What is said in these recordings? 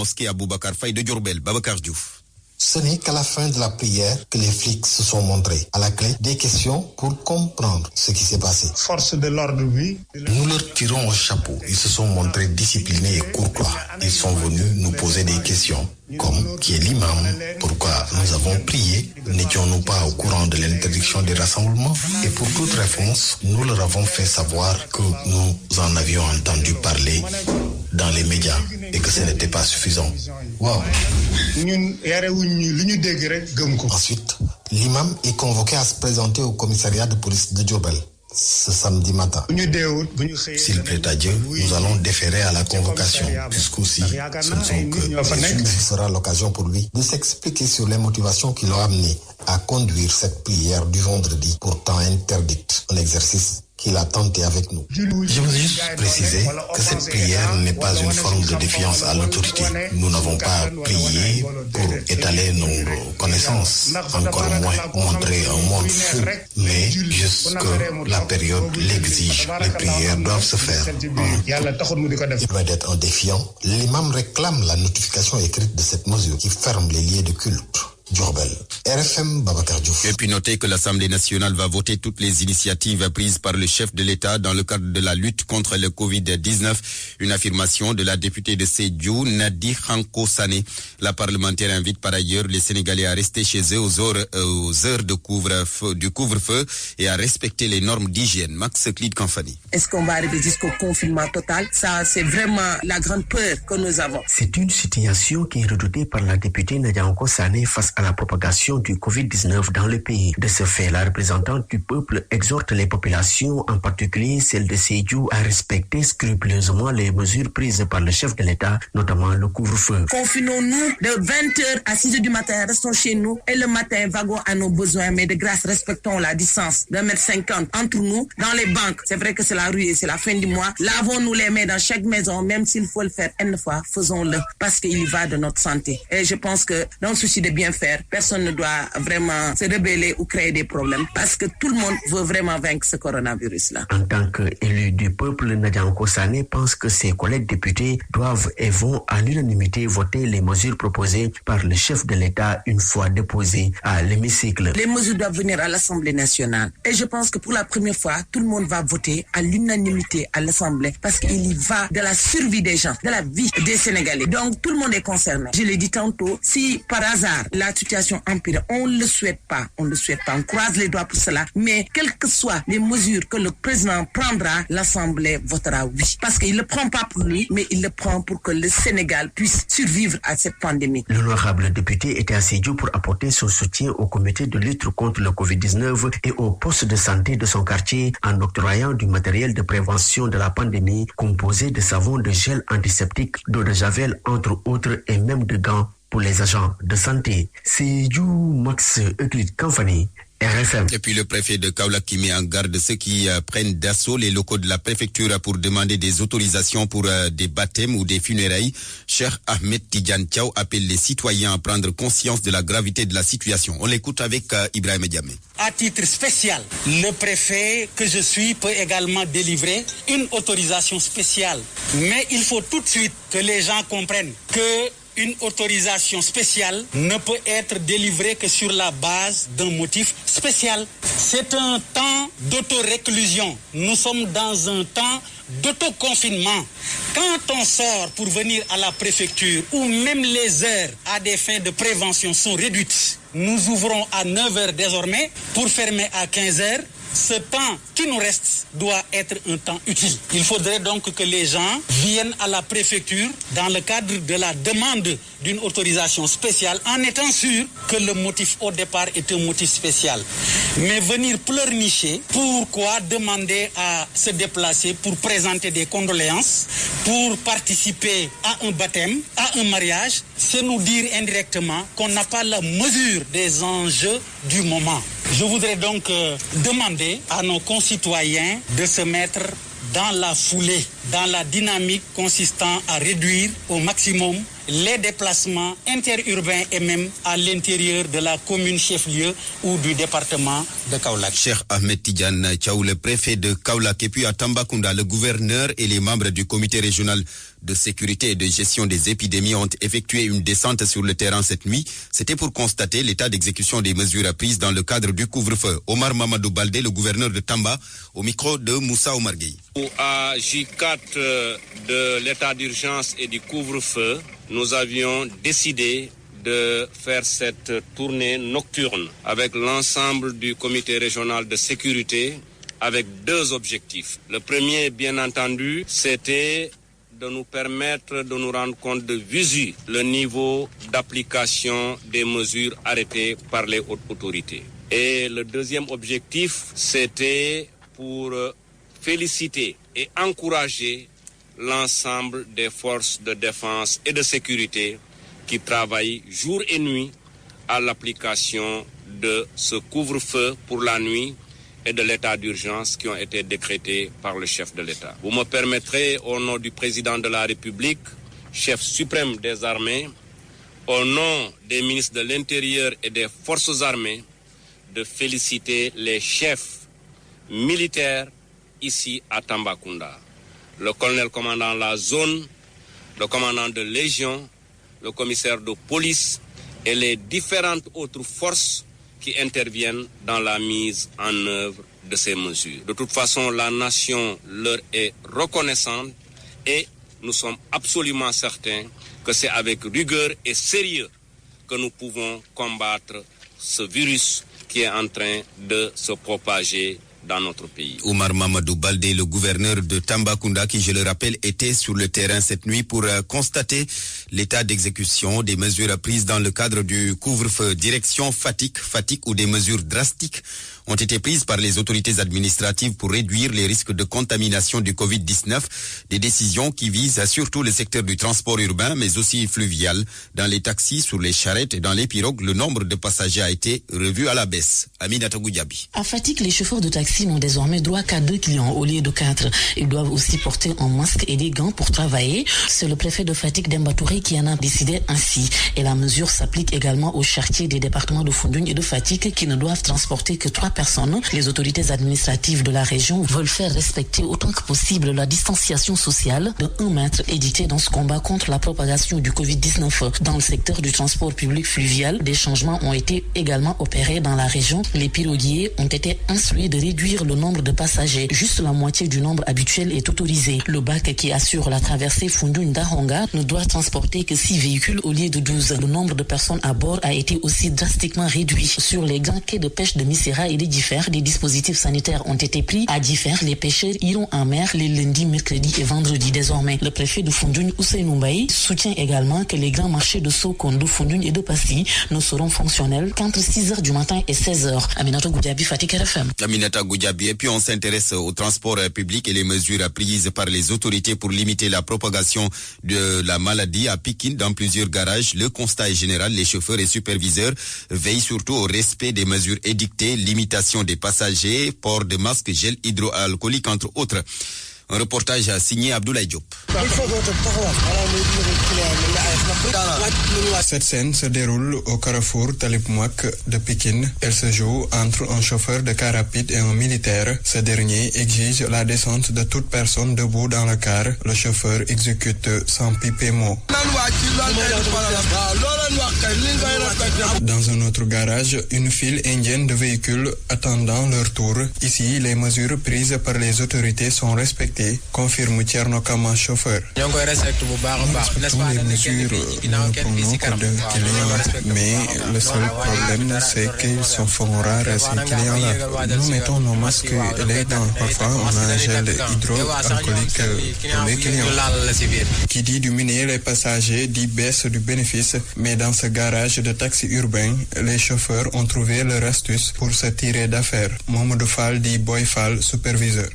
mosquée Aboubacar Faye de Diourbel. Babacar Diouf. Ce n'est qu'à la fin de la prière que les flics se sont montrés. À la clé, des questions pour comprendre ce qui s'est passé. Force de l'ordre, oui. Nous leur tirons au chapeau. Ils se sont montrés disciplinés et courtois. Ils sont venus nous poser des questions. Comme qui est l'imam? Pourquoi nous avons prié? N'étions-nous pas au courant de l'interdiction des rassemblements? Et pour toute réponse, nous leur avons fait savoir que nous en avions entendu parler dans les médias et que ce n'était pas suffisant. Wow. Ensuite, l'imam est convoqué à se présenter au commissariat de police de Diourbel ce samedi matin. S'il plaît à Dieu, nous allons déférer à la convocation, puisqu'aussi ce ne sont que les juges. Ce sera l'occasion pour lui de s'expliquer sur les motivations qui l'ont amené à conduire cette prière du vendredi, pourtant interdite, un exercice qu'il a tenté avec nous. Je veux juste préciser que cette prière n'est pas une forme de défiance à l'autorité. Nous n'avons pas prié pour étaler nos connaissances, encore moins montrer un monde fou, mais juste que la période l'exige. Les prières doivent se faire. Loin d'être un défiant, l'imam réclame la notification écrite de cette mesure qui ferme les lieux de culte. Diourbel, RFM, Babacar Diouf. Et puis notez que l'Assemblée nationale va voter toutes les initiatives prises par le chef de l'État dans le cadre de la lutte contre le Covid-19. Une affirmation de la députée de Sédhiou, Nadi Khanko Sané. La parlementaire invite par ailleurs les Sénégalais à rester chez eux aux heures du couvre-feu et à respecter les normes d'hygiène. Max Clid Kanfani. Est-ce qu'on va arriver jusqu'au confinement total? Ça, c'est vraiment la grande peur que nous avons. C'est une situation qui est redoutée par la députée Nadi Khanko Sané face à la propagation du Covid-19 dans le pays. De ce fait, la représentante du peuple exhorte les populations, en particulier celles de Sédhiou, à respecter scrupuleusement les mesures prises par le chef de l'État, notamment le couvre-feu. Confinons-nous de 20h à 6h du matin, restons chez nous et le matin, vaguons à nos besoins, mais de grâce, respectons la distance d'1,50 m entre nous. Dans les banques, c'est vrai que c'est la rue et c'est la fin du mois. Lavons-nous les mains dans chaque maison, même s'il faut le faire une fois, faisons-le, parce qu'il y va de notre santé. Et je pense que dans le souci de bien faire, personne ne doit vraiment se rebeller ou créer des problèmes parce que tout le monde veut vraiment vaincre ce coronavirus-là. En tant qu'élu du peuple, Nadi Khanko Sané pense que ses collègues députés doivent et vont à l'unanimité voter les mesures proposées par le chef de l'État une fois déposées à l'hémicycle. Les mesures doivent venir à l'Assemblée nationale et je pense que pour la première fois, tout le monde va voter à l'unanimité à l'Assemblée parce qu'il y va de la survie des gens, de la vie des Sénégalais. Donc tout le monde est concerné. Je l'ai dit tantôt, si par hasard la situation empire, on ne le souhaite pas, on croise les doigts pour cela, mais quelles que soient les mesures que le président prendra, l'Assemblée votera oui. Parce qu'il ne le prend pas pour lui, mais il le prend pour que le Sénégal puisse survivre à cette pandémie. L'honorable député était à Sédhiou pour apporter son soutien au comité de lutte contre le Covid-19 et au poste de santé de son quartier en octroyant du matériel de prévention de la pandémie composé de savon, de gel antiseptique, d'eau de javel, entre autres, et même de gants pour les agents de santé. C'est du Max Euclid Kanfani, RFM. Et puis le préfet de Kaolack qui met en garde ceux qui prennent d'assaut les locaux de la préfecture pour demander des autorisations pour des baptêmes ou des funérailles. Cheikh Ahmed Tidiane Thiaw appelle les citoyens à prendre conscience de la gravité de la situation. On l'écoute avec Ibrahim Diamé. À titre spécial, le préfet que je suis peut également délivrer une autorisation spéciale. Mais il faut tout de suite que les gens comprennent que une autorisation spéciale ne peut être délivrée que sur la base d'un motif spécial. C'est un temps d'autoréclusion. Nous sommes dans un temps d'autoconfinement. Quand on sort pour venir à la préfecture, ou même les heures à des fins de prévention sont réduites, nous ouvrons à 9h désormais pour fermer à 15h. Ce temps qui nous reste doit être un temps utile. Il faudrait donc que les gens viennent à la préfecture dans le cadre de la demande d'une autorisation spéciale en étant sûr que le motif au départ est un motif spécial. Mais venir pleurnicher, pourquoi demander à se déplacer pour présenter des condoléances, pour participer à un baptême, à un mariage, c'est nous dire indirectement qu'on n'a pas la mesure des enjeux du moment. Je voudrais donc demander à nos concitoyens de se mettre dans la foulée, dans la dynamique consistant à réduire au maximum les déplacements interurbains et même à l'intérieur de la commune chef-lieu ou du département de Kaolack. Cheikh Ahmed Tidiane Thiaw, le préfet de Kaolack, et puis à Tambacounda, le gouverneur et les membres du comité régional de sécurité et de gestion des épidémies ont effectué une descente sur le terrain cette nuit. C'était pour constater l'état d'exécution des mesures prises dans le cadre du couvre-feu. Omar Mamadou Baldé, le gouverneur de Tamba, au micro de Moussa Omar Gueye. À J4 de l'état d'urgence et du couvre-feu, nous avions décidé de faire cette tournée nocturne avec l'ensemble du comité régional de sécurité avec deux objectifs. Le premier, bien entendu, c'était de nous permettre de nous rendre compte de visu le niveau d'application des mesures arrêtées par les hautes autorités. Et le deuxième objectif, c'était pour féliciter et encourager l'ensemble des forces de défense et de sécurité qui travaillent jour et nuit à l'application de ce couvre-feu pour la nuit et de l'état d'urgence qui ont été décrétés par le chef de l'État. Vous me permettrez, au nom du président de la République, chef suprême des armées, au nom des ministres de l'Intérieur et des forces armées, de féliciter les chefs militaires ici à Tambacounda. Le colonel commandant la zone, le commandant de légion, le commissaire de police et les différentes autres forces qui interviennent dans la mise en œuvre de ces mesures. De toute façon, la nation leur est reconnaissante et nous sommes absolument certains que c'est avec rigueur et sérieux que nous pouvons combattre ce virus qui est en train de se propager dans notre pays. Omar Mamadou Baldé, le gouverneur de Tambacounda, qui, je le rappelle, était sur le terrain cette nuit pour constater l'état d'exécution des mesures prises dans le cadre du couvre-feu. Direction Fatick, où des mesures drastiques ont été prises par les autorités administratives pour réduire les risques de contamination du Covid-19. Des décisions qui visent surtout le secteur du transport urbain, mais aussi fluvial. Dans les taxis, sur les charrettes et dans les pirogues, le nombre de passagers a été revu à la baisse. Aminata Goudiaby. À Fatick, les chauffeurs de taxi n'ont désormais droit qu'à 2 clients au lieu de 4. Ils doivent aussi porter un masque et des gants pour travailler. C'est le préfet de Fatick, Demba Touré, qui en a décidé ainsi. Et la mesure s'applique également aux charretiers des départements de Foundiougne et de Fatick qui ne doivent transporter que 3 personnes. Les autorités administratives de la région veulent faire respecter autant que possible la distanciation sociale de 1 mètre édictée dans ce combat contre la propagation du Covid-19. Dans le secteur du transport public fluvial, des changements ont été également opérés dans la région. Les piroguiers ont été instruits de réduire le nombre de passagers. Juste la moitié du nombre habituel est autorisé. Le bac qui assure la traversée Foundiougne-Dahonga ne doit transporter que 6 véhicules au lieu de 12. Le nombre de personnes à bord a été aussi drastiquement réduit. Sur les grands quais de pêche de Missira et de Differ, des dispositifs sanitaires ont été pris. À Differ, les pêcheurs iront en mer les lundis, mercredis et vendredis désormais. Le préfet de Foundiougne, Ousseynou Mbaye, soutient également que les grands marchés de Sokondo, Foundiougne et de Passy ne seront fonctionnels qu'entre 6h du matin et 16h. Aminata Goudiaby, Fatick RFM. Aminata Goudiaby. Et puis on s'intéresse au transport public et les mesures prises par les autorités pour limiter la propagation de la maladie à Pikine dans plusieurs garages. Le constat est général, les chauffeurs et superviseurs veillent surtout au respect des mesures édictées, limitation des passagers, port de masques, gel hydroalcoolique entre autres. Un reportage signé Abdoulaye Diop. Cette scène se déroule au carrefour Talib Mouak de Pikine. Elle se joue entre un chauffeur de car rapide et un militaire. Ce dernier exige la descente de toute personne debout dans le car. Le chauffeur exécute sans piper mot. Dans un autre garage, une file indienne de véhicules attendant leur tour. Ici, les mesures prises par les autorités sont respectées, confirme Thierno Kama, chauffeur. Nous respectons les mesures, nous ne prenons que de clients, mais le seul problème, c'est qu'ils sont fort rares, ces clients-là. Nous mettons nos masques et les gants. Parfois, on a un gel hydroalcoolique pour les clients. Qui dit diminuer les passagers, dit baisse du bénéfice, mais dans ce garage de taxi urbain, les chauffeurs ont trouvé leur astuce pour se tirer d'affaire. Mamadou Fall dit Boy Fall, superviseur.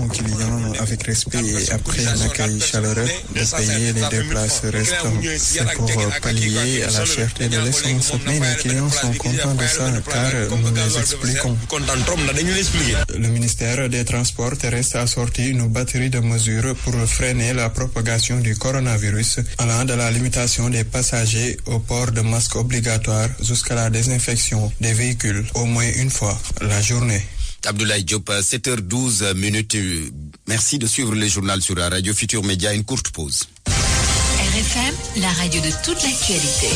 Aux clients avec respect et après un accueil chaleureux, de payer les 2 places restants. C'est pour pallier à la cherté de l'essence. Mais les clients sont contents de ça car nous les expliquons. Le ministère des Transports terrestres a sorti une batterie de mesures pour freiner la propagation du coronavirus, allant de la limitation des passagers au port de masques obligatoires jusqu'à la désinfection des véhicules au moins une fois la journée. Abdoulaye Diop, 7h12, Merci de suivre le journal sur la radio Futur Média. Une courte pause. RFM, la radio de toute l'actualité.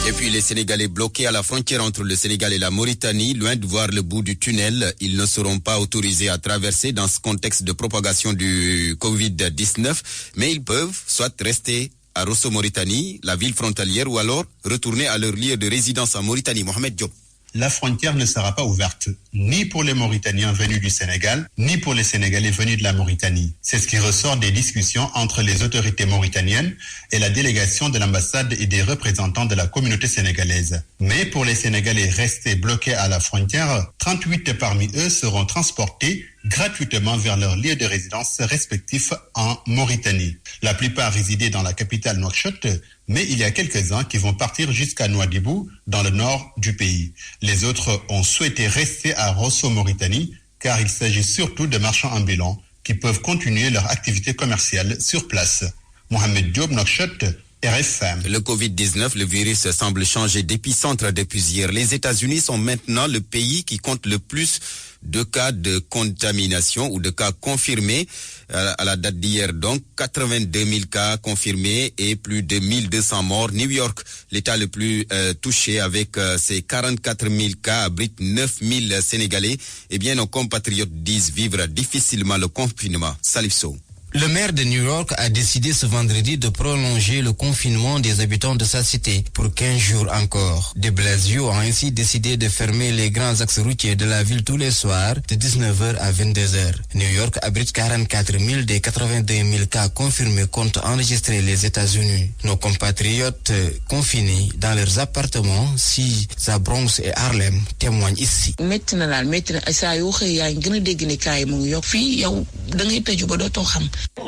Et puis les Sénégalais bloqués à la frontière entre le Sénégal et la Mauritanie, loin de voir le bout du tunnel, ils ne seront pas autorisés à traverser dans ce contexte de propagation du Covid-19, mais ils peuvent soit rester à Rosso Mauritanie, la ville frontalière, ou alors retourner à leur lieu de résidence en Mauritanie. Mohamed Diop. La frontière ne sera pas ouverte ni pour les Mauritaniens venus du Sénégal, ni pour les Sénégalais venus de la Mauritanie. C'est ce qui ressort des discussions entre les autorités mauritaniennes et la délégation de l'ambassade et des représentants de la communauté sénégalaise. Mais pour les Sénégalais restés bloqués à la frontière, 38 parmi eux seront transportés gratuitement vers leur lieu de résidence respectif en Mauritanie. La plupart résidaient dans la capitale Nouakchott, mais il y a quelques-uns qui vont partir jusqu'à Nouadhibou, dans le nord du pays. Les autres ont souhaité rester à Rosso Mauritanie, car il s'agit surtout de marchands ambulants qui peuvent continuer leur activité commerciale sur place. Mohamed Diop, Nouakchott, RFM. Le Covid-19, le virus semble changer d'épicentre depuis hier. Les États-Unis sont maintenant le pays qui compte le plus de cas de contamination ou de cas confirmés à la date d'hier. Donc, 82 000 cas confirmés et plus de 1200 morts. New York, l'État le plus touché avec ses 44 000 cas, abrite 9 000 Sénégalais. Eh bien, nos compatriotes disent vivre difficilement le confinement. Salif Sow. Le maire de New York a décidé ce vendredi de prolonger le confinement des habitants de sa cité pour 15 jours encore. De Blasio a ainsi décidé de fermer les grands axes routiers de la ville tous les soirs de 19h à 22h. New York abrite 44 000 des 82 000 cas confirmés comptent enregistrer les États-Unis. Nos compatriotes confinés dans leurs appartements, si à Bronx et Harlem, témoignent ici.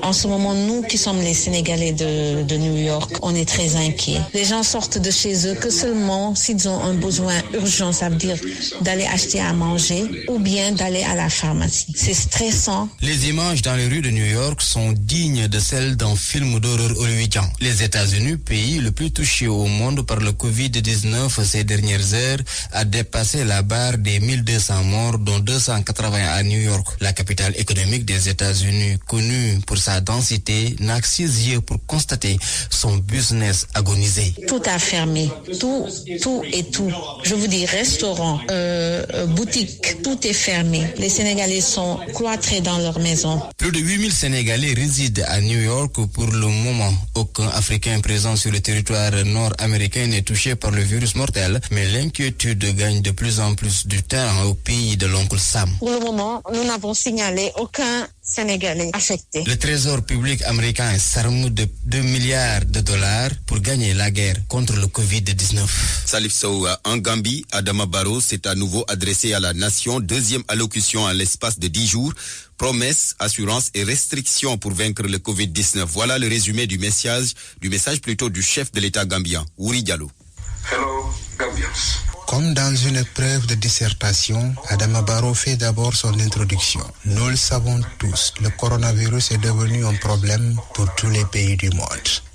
En ce moment, nous qui sommes les Sénégalais de New York, on est très inquiets. Les gens sortent de chez eux que seulement s'ils ont un besoin urgent, ça veut dire d'aller acheter à manger ou bien d'aller à la pharmacie. C'est stressant. Les images dans les rues de New York sont dignes de celles d'un film d'horreur hollywoodien. Les États-Unis, pays le plus touché au monde par le Covid-19 ces dernières heures, a dépassé la barre des 1200 morts, dont 280 à New York, la capitale économique des États-Unis, connue pour sa densité, n'a que 6 yeux pour constater son business agonisé. Tout a fermé, tout. Je vous dis, restaurants, boutiques, tout est fermé. Les Sénégalais sont cloîtrés dans leur maison. Plus de 8000 Sénégalais résident à New York pour le moment. Aucun Africain présent sur le territoire nord-américain n'est touché par le virus mortel, mais l'inquiétude gagne de plus en plus du terrain au pays de l'oncle Sam. Pour le moment, nous n'avons signalé aucun Sénégalais affectés. Le Trésor public américain s'arme de 2 milliards de dollars pour gagner la guerre contre le Covid-19. Salif Sow, en Gambie, Adama Barrow s'est à nouveau adressé à la nation. Deuxième allocution en l'espace de 10 jours. Promesses, assurances et restrictions pour vaincre le Covid-19. Voilà le résumé du message du chef de l'État gambien, Ouri Diallo. Hello, Gambians. Comme dans une épreuve de dissertation, Adama Barrow fait d'abord son introduction. Nous le savons tous, le coronavirus est devenu un problème pour tous les pays du monde.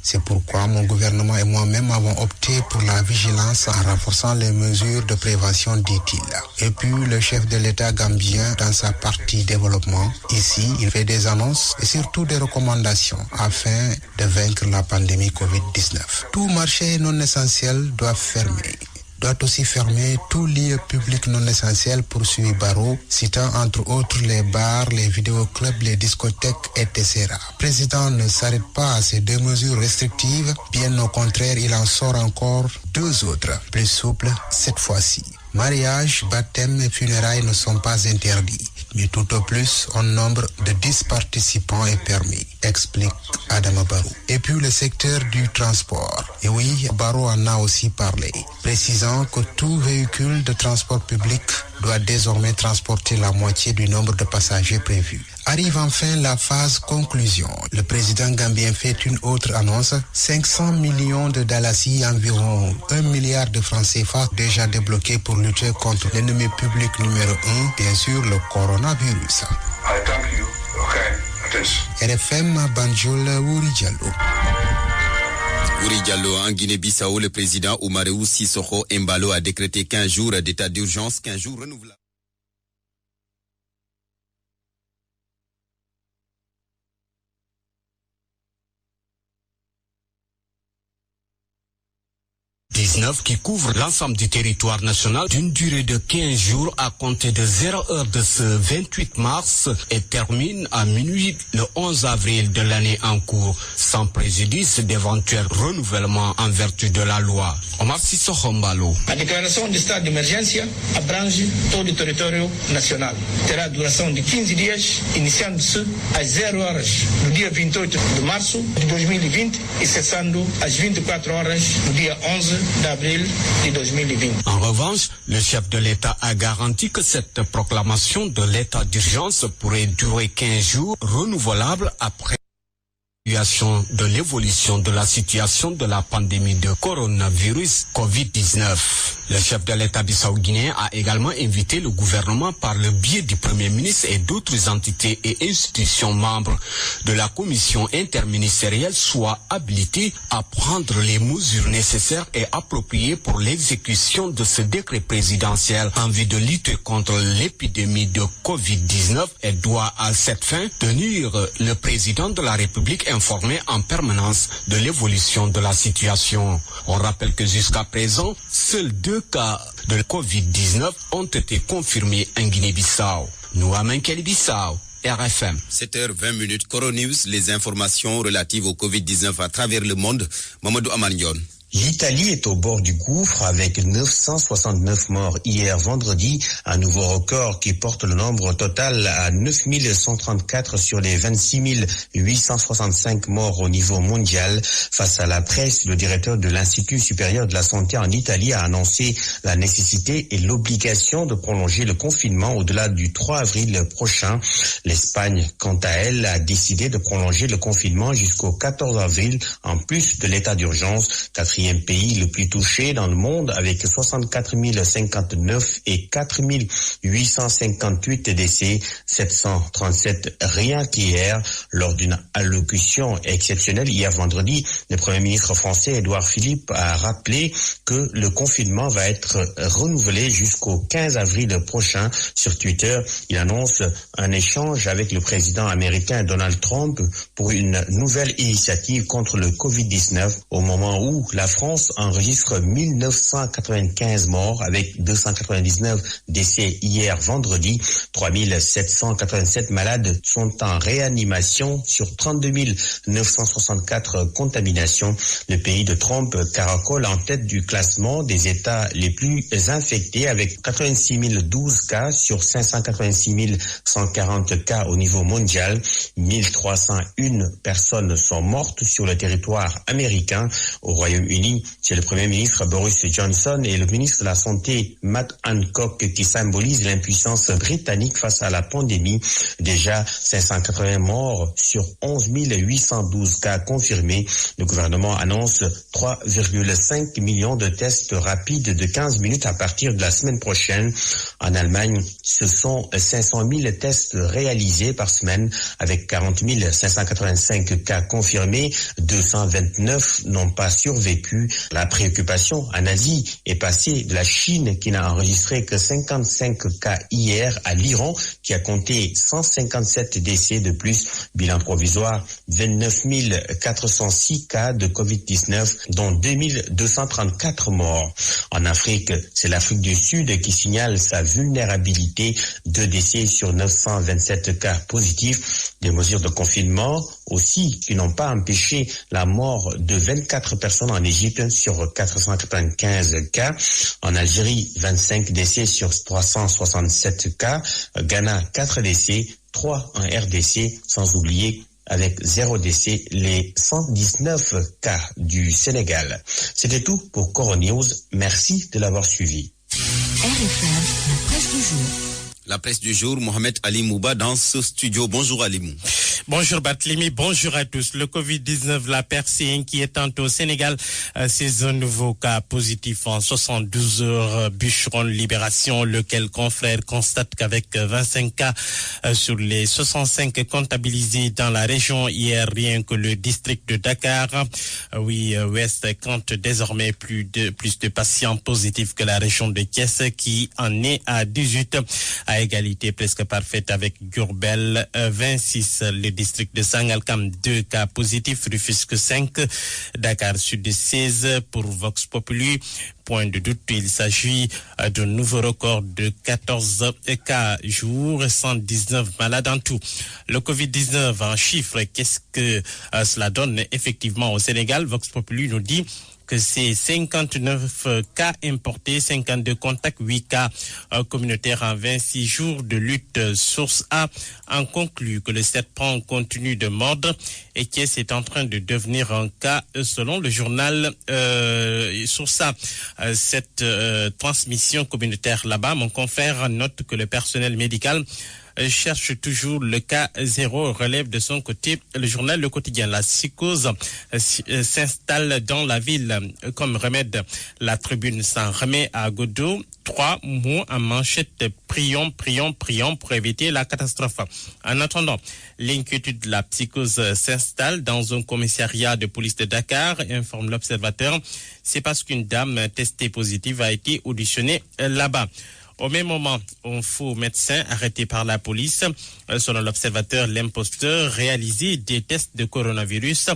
C'est pourquoi mon gouvernement et moi-même avons opté pour la vigilance en renforçant les mesures de prévention, dit-il. Et puis le chef de l'État gambien, dans sa partie développement, ici, il fait des annonces et surtout des recommandations afin de vaincre la pandémie Covid-19. Tout marché non essentiel doit fermer. Doit aussi fermer tout lieu public non essentiel, poursuit Barrow, citant entre autres les bars, les vidéoclubs, les discothèques, etc. Le président ne s'arrête pas à ces 2 mesures restrictives, bien au contraire, il en sort encore 2 autres, plus souples cette fois-ci. Mariage, baptême et funérailles ne sont pas interdits, mais tout au plus, un nombre de 10 participants est permis, explique Adama Barrow. Et puis le secteur du transport. Et oui, Barrow en a aussi parlé, précisant que tout véhicule de transport public doit désormais transporter la moitié du nombre de passagers prévus. Arrive enfin la phase conclusion. Le président gambien fait une autre annonce. 500 millions de dalasi, environ 1 milliard de francs CFA déjà débloqués pour lutter contre l'ennemi public numéro 1, bien sûr le coronavirus. I thank you. Okay, attention. RFM Banjul, Ouri Diallo. Ouri Diallo, en Guinée-Bissau, le président Oumarou Sissoko Embalo a décrété 15 jours d'état d'urgence, 15 jours renouvelables. Covid-19 qui couvre l'ensemble du territoire national d'une durée de 15 jours à compter de 0h de ce 28 mars et termine à minuit le 11 avril de l'année en cours, sans préjudice d'éventuels renouvellements en vertu de la loi. Omar Sissoko Mbalo. A declaração de estado de emergência abrange todo o território nacional. Terá duração de 15 dias, iniciando-se às 0 horas do dia 28 de março de 2020 e cessando às 24 horas do dia 11 de avril de 2020. En revanche, le chef de l'État a garanti que cette proclamation de l'état d'urgence pourrait durer 15 jours, renouvelable après de l'évolution de la situation de la pandémie de coronavirus Covid-19. Le chef de l'État bissau-guinéen a également invité le gouvernement par le biais du Premier ministre et d'autres entités et institutions membres de la commission interministérielle soient habilités à prendre les mesures nécessaires et appropriées pour l'exécution de ce décret présidentiel en vue de lutter contre l'épidémie de Covid-19 et doit à cette fin tenir le président de la République informé en permanence de l'évolution de la situation. On rappelle que jusqu'à présent, seuls 2 cas de Covid-19 ont été confirmés en Guinée-Bissau. Nouamen Bissau, RFM. 7h20, Coronews, les informations relatives au Covid-19 à travers le monde. Mamadou Amagnon. L'Italie est au bord du gouffre avec 969 morts hier vendredi, un nouveau record qui porte le nombre total à 9134 sur les 26 865 morts au niveau mondial. Face à la presse, le directeur de l'Institut supérieur de la santé en Italie a annoncé la nécessité et l'obligation de prolonger le confinement au-delà du 3 avril prochain. L'Espagne, quant à elle, a décidé de prolonger le confinement jusqu'au 14 avril en plus de l'état d'urgence. Quatrième pays le plus touché dans le monde avec 64 059 et 4 858 décès, 737 rien qu'hier. Lors d'une allocution exceptionnelle hier vendredi, le Premier ministre français Édouard Philippe a rappelé que le confinement va être renouvelé jusqu'au 15 avril prochain. Sur Twitter, il annonce un échange avec le président américain Donald Trump pour une nouvelle initiative contre le Covid-19 au moment où la France enregistre 1995 morts avec 299 décès hier vendredi. 3787 malades sont en réanimation sur 32 964 contaminations. Le pays de Trump caracole en tête du classement des États les plus infectés avec 86 012 cas sur 586 140 cas au niveau mondial. 1301 personnes sont mortes sur le territoire américain. Au Royaume-Uni, c'est le Premier ministre Boris Johnson et le ministre de la Santé Matt Hancock qui symbolisent l'impuissance britannique face à la pandémie. Déjà 580 morts sur 11 812 cas confirmés. Le gouvernement annonce 3,5 millions de tests rapides de 15 minutes à partir de la semaine prochaine. En Allemagne, ce sont 500 000 tests réalisés par semaine avec 40 585 cas confirmés. 229 n'ont pas survécu. La préoccupation en Asie est passée de la Chine qui n'a enregistré que 55 cas hier à l'Iran qui a compté 157 décès de plus. Bilan provisoire, 29 406 cas de Covid-19 dont 2234 morts. En Afrique, c'est l'Afrique du Sud qui signale sa vulnérabilité. 2 décès sur 927 cas positifs. Des mesures de confinement aussi qui n'ont pas empêché la mort de 24 personnes en Égypte sur 495 cas. En Algérie, 25 décès sur 367 cas. Ghana, 4 décès, 3 en RDC, sans oublier avec 0 décès, les 119 cas du Sénégal. C'était tout pour Coronews. Merci de l'avoir suivi. RFM, la presse du jour. La presse du jour, Mohamed Ali Mouba dans ce studio. Bonjour Ali Mou. Bonjour Barthélémy, bonjour à tous. Le Covid-19 l'a percé inquiétant au Sénégal. C'est un nouveau cas positif en 72 heures. Bûcheron Libération, lequel confrère constate qu'avec 25 cas sur les 65 comptabilisés dans la région hier, rien que le district de Dakar, Ouest compte désormais plus de patients positifs que la région de Thiès qui en est à 18. à égalité presque parfaite avec Diourbel 26. Le district de Sangalkam 2 cas positifs, Rufisque 5, Dakar Sud 16 pour Vox Populi. Point de doute, il s'agit d'un nouveau record de 14 cas jour, 119 malades en tout. Le Covid-19 en chiffres, qu'est-ce que cela donne effectivement au Sénégal? Vox Populi nous dit que c'est 59 cas importés, 52 contacts, 8 cas communautaires en 26 jours de lutte. Source A en conclut que le serpent continue de mordre et que c'est en train de devenir un cas selon le journal Source A. Cette transmission communautaire là-bas, mon confrère note que le personnel médical cherche toujours le cas zéro, relève de son côté le journal Le Quotidien. La psychose s'installe dans la ville comme remède. La Tribune s'en remet à Godot. 3 mots en manchette. Prions pour éviter la catastrophe. En attendant, l'inquiétude de la psychose s'installe dans un commissariat de police de Dakar, informe l'Observateur. C'est parce qu'une dame testée positive a été auditionnée là-bas. Au même moment, un faux médecin arrêté par la police. Selon l'Observateur, l'imposteur réalisait des tests de coronavirus.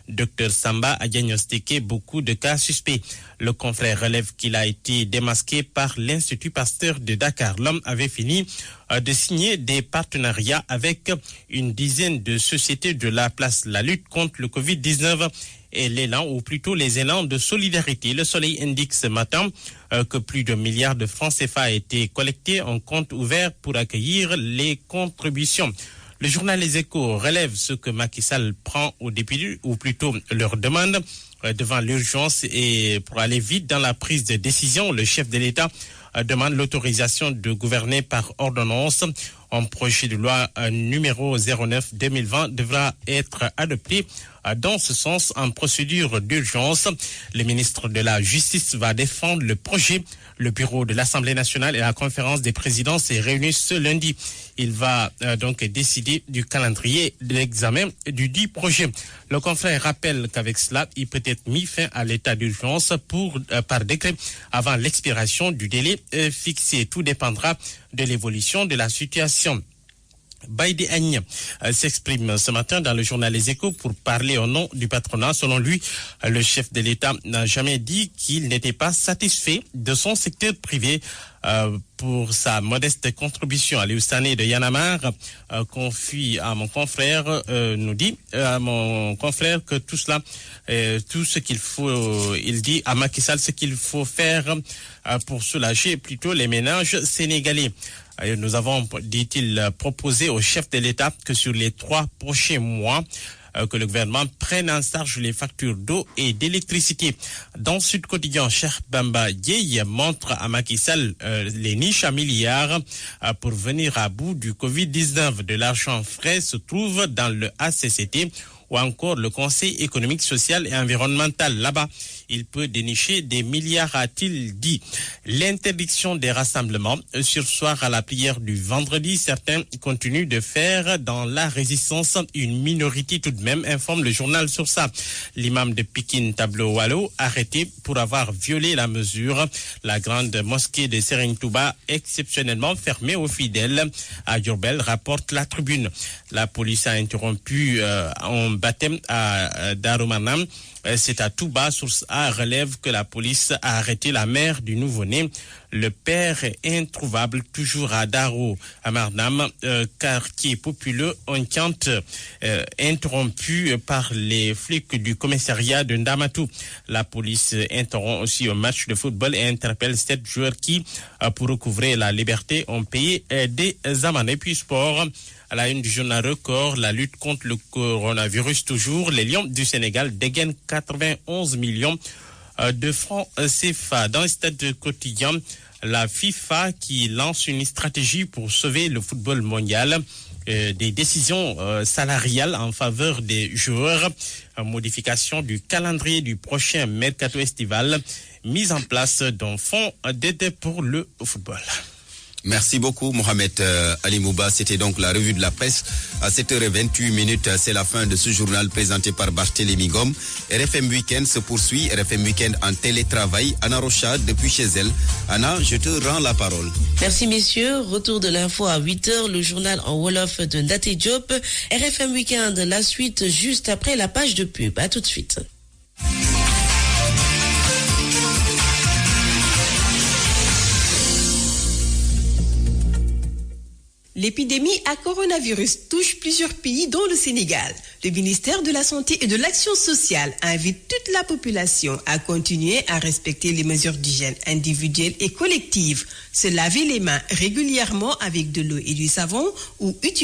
Dr Samba a diagnostiqué beaucoup de cas suspects. Le confrère relève qu'il a été démasqué par l'Institut Pasteur de Dakar. L'homme avait fini de signer des partenariats avec une dizaine de sociétés de la place. La lutte contre le Covid-19 et l'élan, ou plutôt les élans de solidarité. Le Soleil indique ce matin que plus de milliards de francs CFA a été collectés en compte ouvert pour accueillir les contributions. Le journal Les Échos relève ce que Macky Sall prend aux députés, ou plutôt leur demande devant l'urgence et pour aller vite dans la prise de décision. Le chef de l'État demande l'autorisation de gouverner par ordonnance. Un projet de loi numéro 09-2020 devra être adopté dans ce sens en procédure d'urgence. Le ministre de la Justice va défendre le projet. Le bureau de l'Assemblée nationale et la conférence des présidents s'est réunis ce lundi. Il va donc décider du calendrier de l'examen du dit projet. Le confrère rappelle qu'avec cela, il peut être mis fin à l'état d'urgence par décret avant l'expiration du délai fixé. Tout dépendra de l'évolution de la situation. Baïdi Agne s'exprime ce matin dans le journal Les Échos pour parler au nom du patronat. Selon lui, le chef de l'État n'a jamais dit qu'il n'était pas satisfait de son secteur privé pour sa modeste contribution. Aliou Sané de Yanamar confie à mon confrère, nous dit à mon confrère que tout cela, tout ce qu'il faut, il dit à Macky Sall ce qu'il faut faire pour soulager plutôt les ménages sénégalais. Nous avons, dit-il, proposé au chef de l'État que sur les 3 prochains mois, que le gouvernement prenne en charge les factures d'eau et d'électricité. Dans Sud Quotidien, Cheikh Bamba Dièye montre à Macky Sall les niches à milliards pour venir à bout du Covid-19. De l'argent frais se trouve dans le ACCT ou encore le Conseil économique, social et environnemental. Là-bas, il peut dénicher des milliards, a-t-il dit. L'interdiction des rassemblements sursoir à la prière du vendredi, certains continuent de faire dans la résistance, une minorité tout de même, informe le journal sur ça. L'imam de Pikine Tableau Wallo, arrêté pour avoir violé la mesure. La grande mosquée de Serigne Touba, exceptionnellement fermée aux fidèles à Diourbel, rapporte la Tribune. La police a interrompu un baptême à Darumanam. C'est à Touba. Source A relève que la police a arrêté la mère du nouveau-né. Le père est introuvable toujours à Daro, à Marnam, quartier populeux, enquête interrompu par les flics du commissariat de Ndamatou. La police interrompt aussi un match de football et interpelle 7 joueurs qui, pour recouvrer la liberté, ont payé des amendes. Et puis sport. À la une du journal Record, la lutte contre le coronavirus toujours. Les Lions du Sénégal dégainent 91 millions de francs CFA. Dans le stade quotidien, la FIFA qui lance une stratégie pour sauver le football mondial. Des décisions salariales en faveur des joueurs, modification du calendrier du prochain mercato estival, mise en place d'un fonds d'aide pour le football. Merci beaucoup Mohamed Ali Mouba. C'était donc la revue de la presse à 7h28. C'est la fin de ce journal présenté par Barthélémy Gom. RFM Week-end se poursuit. RFM Week-end en télétravail. Anna Rocha depuis chez elle. Anna, je te rends la parole. Merci messieurs. Retour de l'info à 8h. Le journal en Wolof de Ndaté Diop. RFM Week-end, la suite juste après la page de pub. À tout de suite. L'épidémie à coronavirus touche plusieurs pays dont le Sénégal. Le ministère de la Santé et de l'Action sociale invite toute la population à continuer à respecter les mesures d'hygiène individuelles et collectives, se laver les mains régulièrement avec de l'eau et du savon ou utiliser